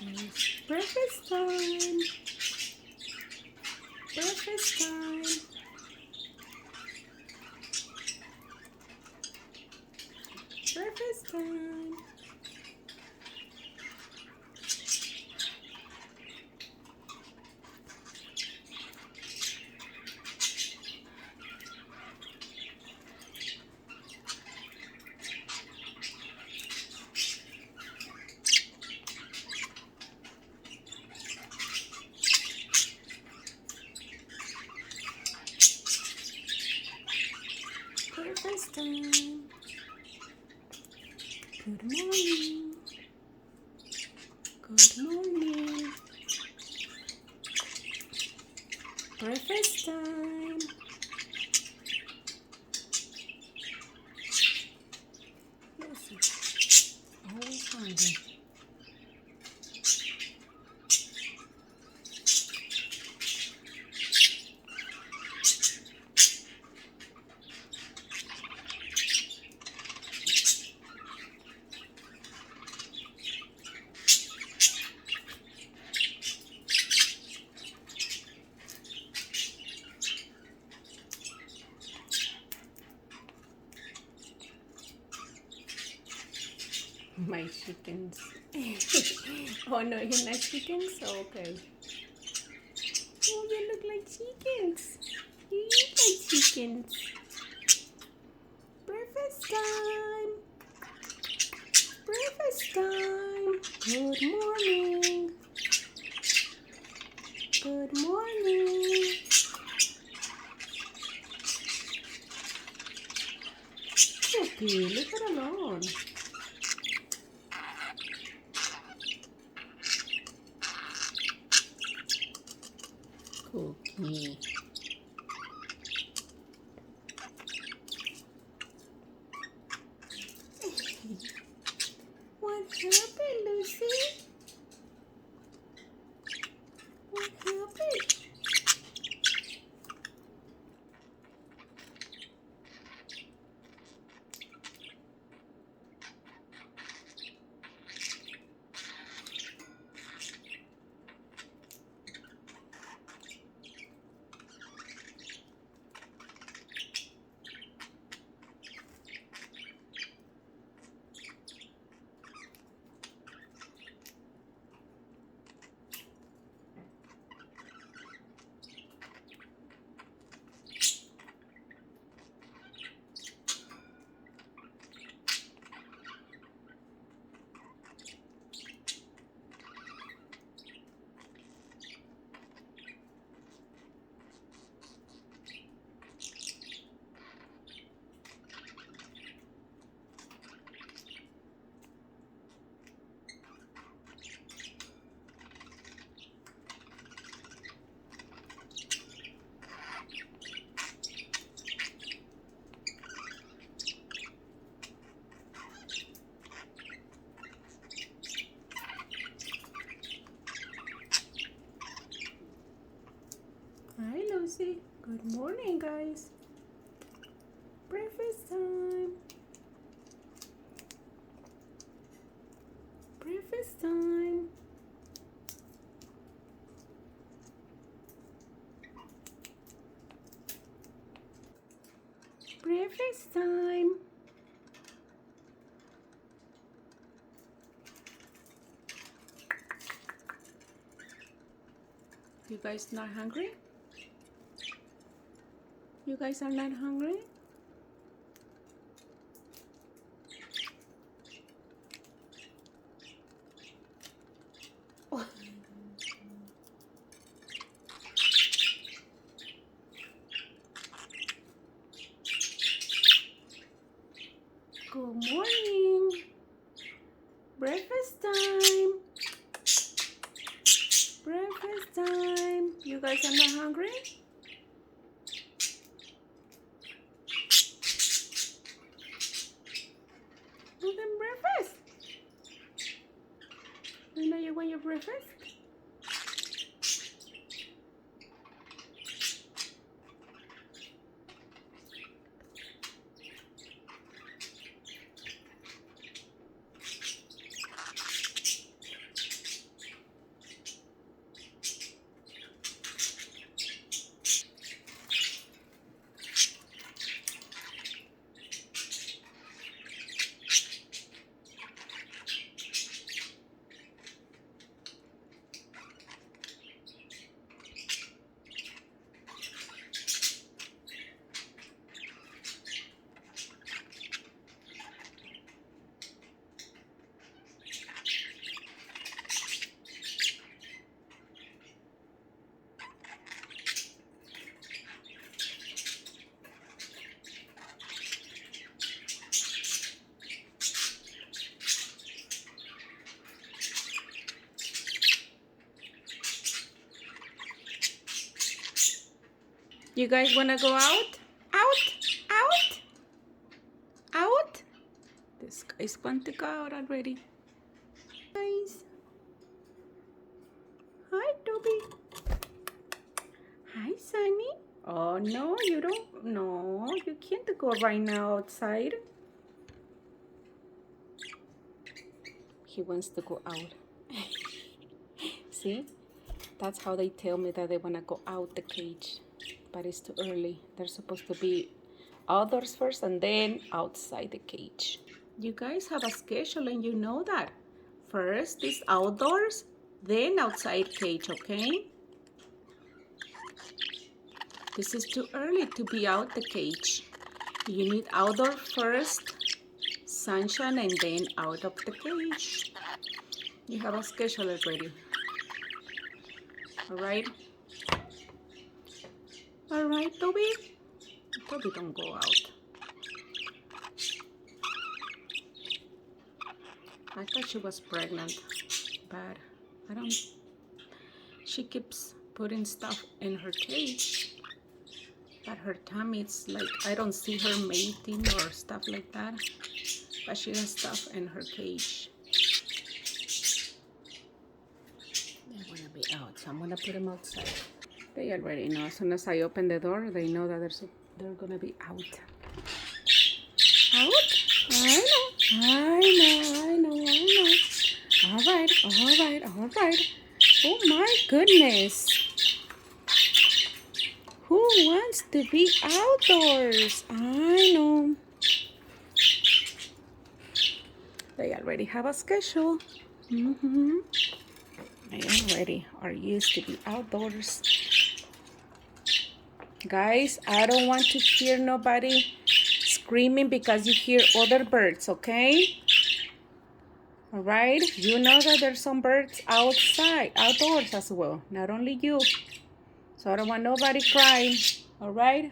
Breakfast time. Breakfast time. Breakfast time. Breakfast time. Good morning. Good morning. Breakfast time. Yes, always hungry. My chickens. Oh no, you're not chickens? Okay. Oh, you look like chickens. You look like chickens. Breakfast time. Breakfast time. Good morning. Good morning. Cookie, leave it alone. Cookie. What happened, Lucy? What happened? Hi, Lucy. Good morning, guys. Breakfast time. Breakfast time. Breakfast time. You guys not hungry? You guys are not hungry? Oh. Good morning. Breakfast time. Breakfast time. You guys are not hungry? You can breakfast. You know you want your breakfast? You guys wanna go out? Out? Out? Out? This guy's want to go out already. Guys. Hi, Toby. Hi, Sunny. Oh, no, you don't. No, you can't go right now outside. He wants to go out. See? That's how they tell me that they want to go out the cage. But it's too early. They're supposed to be outdoors first and then outside the cage. You guys have a schedule and you know that. First is outdoors, then outside cage, okay? This is too early to be out the cage. You need outdoor first, sunshine, and then out of the cage. You have a schedule already. All right? All right, Toby? Toby, don't go out. I thought she was pregnant, but I don't. She keeps putting stuff in her cage, but her tummy, it's like I don't see her mating or stuff like that, but she has stuff in her cage. They want to be out, so I'm going to put them outside. They already know. As soon as I open the door, they know that they're going to be out. Out? I know. All right. Oh my goodness. Who wants to be outdoors? I know. They already have a schedule. They already are used to be outdoors. Guys, I don't want to hear nobody screaming because you hear other birds, okay? All right? You know that there's some birds outdoors as well, not only you. So I don't want nobody crying, all right?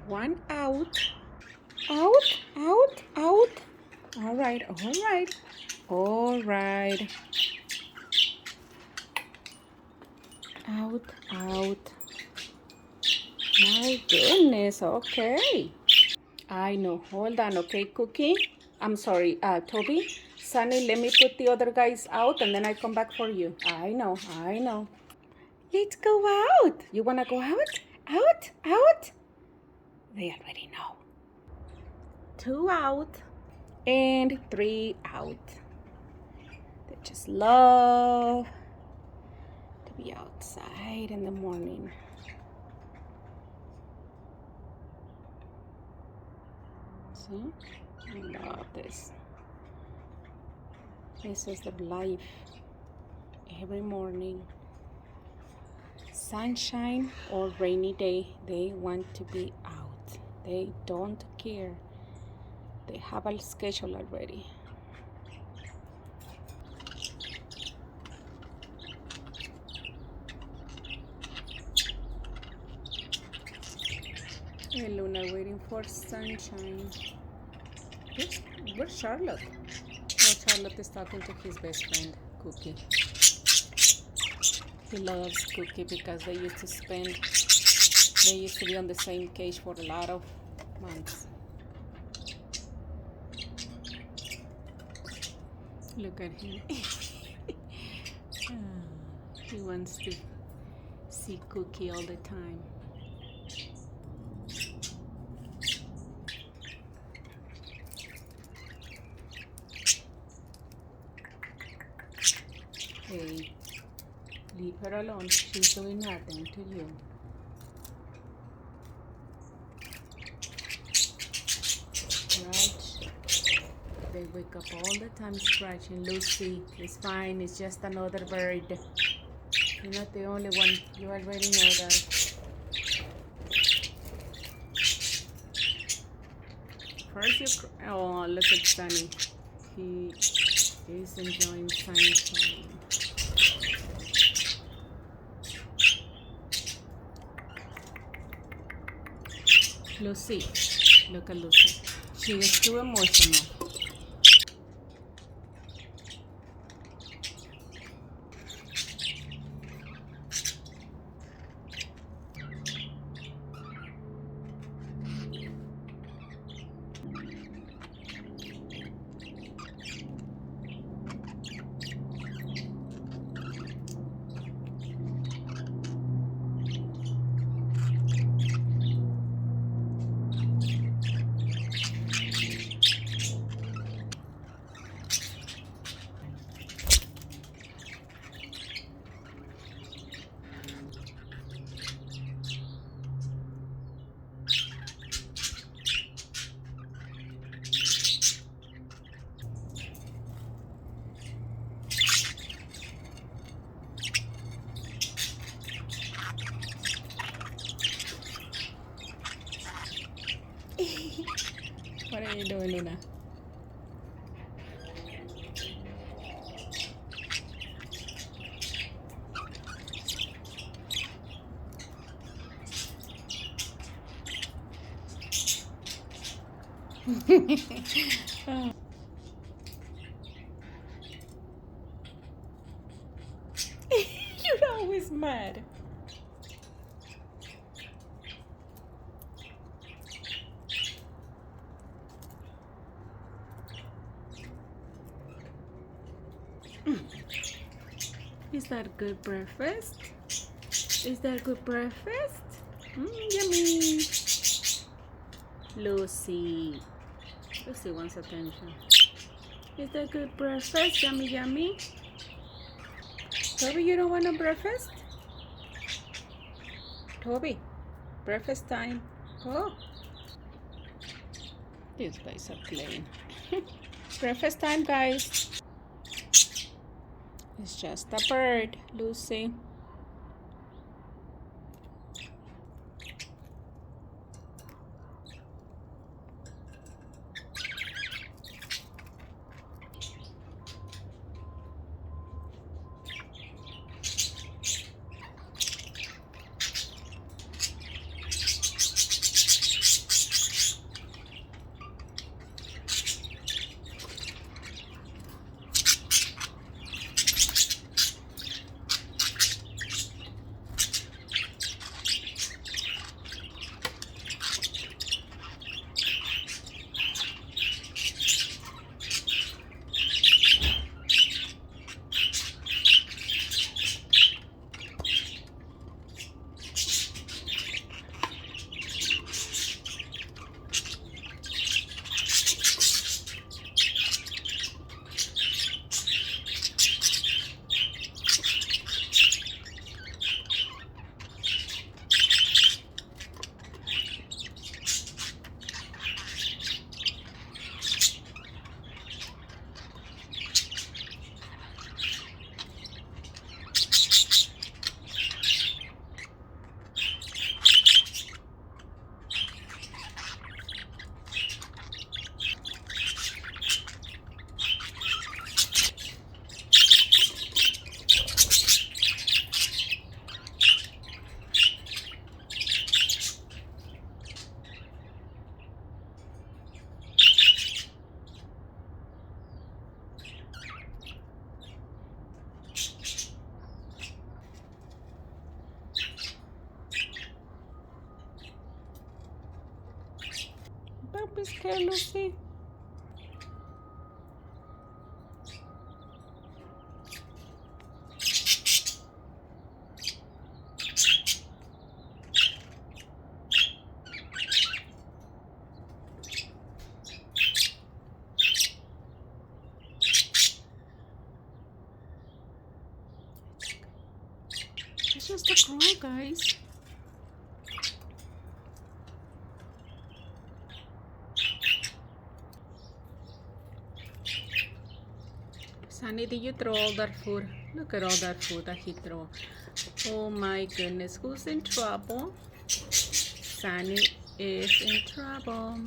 One out. Out. All right. Out. My goodness, okay. I know, hold on, okay, Cookie? I'm sorry, Toby. Sunny, let me put the other guys out and then I come back for you. I know. Let's go out. You wanna go out? Out? They already know. 2 out and 3 out. They just love to be outside in the morning. See? I love this. This is the life. Every morning, sunshine or rainy day, they want to be out. They don't care. They have a schedule already. Hey, Luna, waiting for sunshine. Where's Charlotte? Oh, Charlotte is talking to his best friend, Cookie. He loves Cookie because they used to be on the same cage for a lot of months. Look at him. He wants to see Cookie all the time. Hey, leave her alone. She's doing nothing to you. Scratch. They wake up all the time scratching. Lucy, it's fine. It's just another bird. You're not the only one. You already know that. First oh, look at Sunny. He is enjoying sunshine. Lucy, look at Lucy. She is too emotional. you doing, Luna? Oh. You're always mad. Is that good breakfast? Is that good breakfast? Yummy. Lucy. Lucy wants attention. Is that good breakfast? Yummy, yummy. Toby, you don't want no breakfast? Toby, breakfast time. Oh. These guys are playing. Breakfast time, guys. It's just a bird, Lucy. Don't be scared, Lucy. It's just a crow, guys. Sunny, did you throw all that food? Look at all that food that he threw. Oh my goodness, who's in trouble? Sunny is in trouble.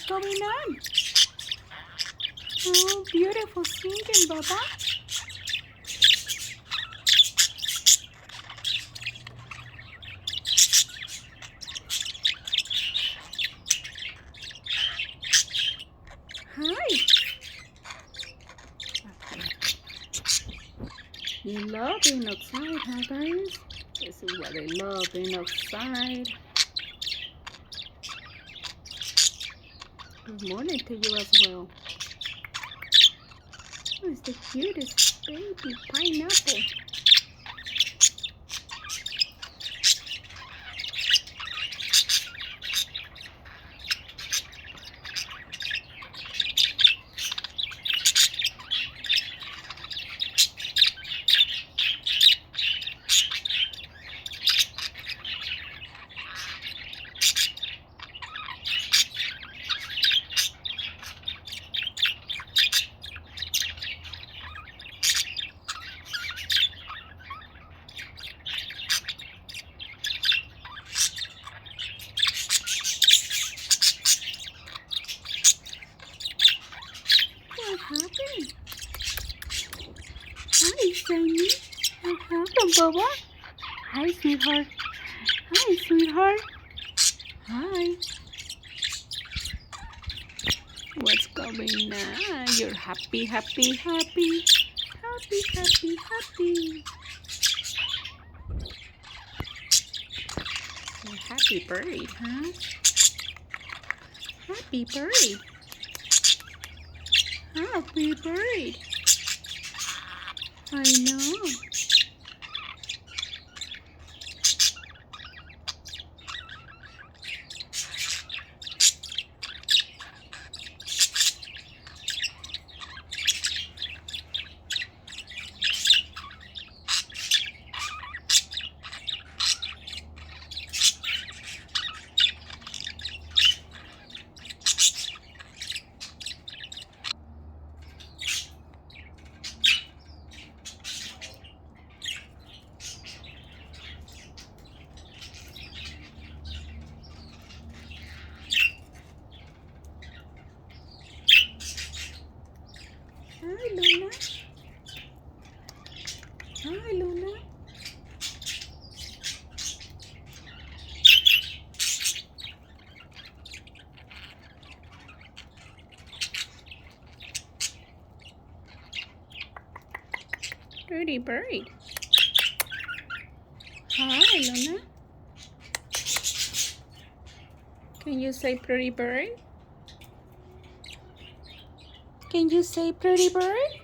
What's going on? Oh, beautiful singing, Bubba. Hi. You love being outside, huh, guys? This is what I love, being outside. Good morning to you as well. Oh, it's the cutest baby pineapple. What happened? Hi, Sunny. What happened, Bubba? Hi, sweetheart. Hi, sweetheart. Hi. What's going on? You're happy, happy, happy. Happy, happy, happy. You're happy bird, huh? Happy bird. Happy bird. I know. Hi, Luna. Hi, Luna. Pretty bird. Hi, Luna. Can you say pretty bird? Can you say pretty bird?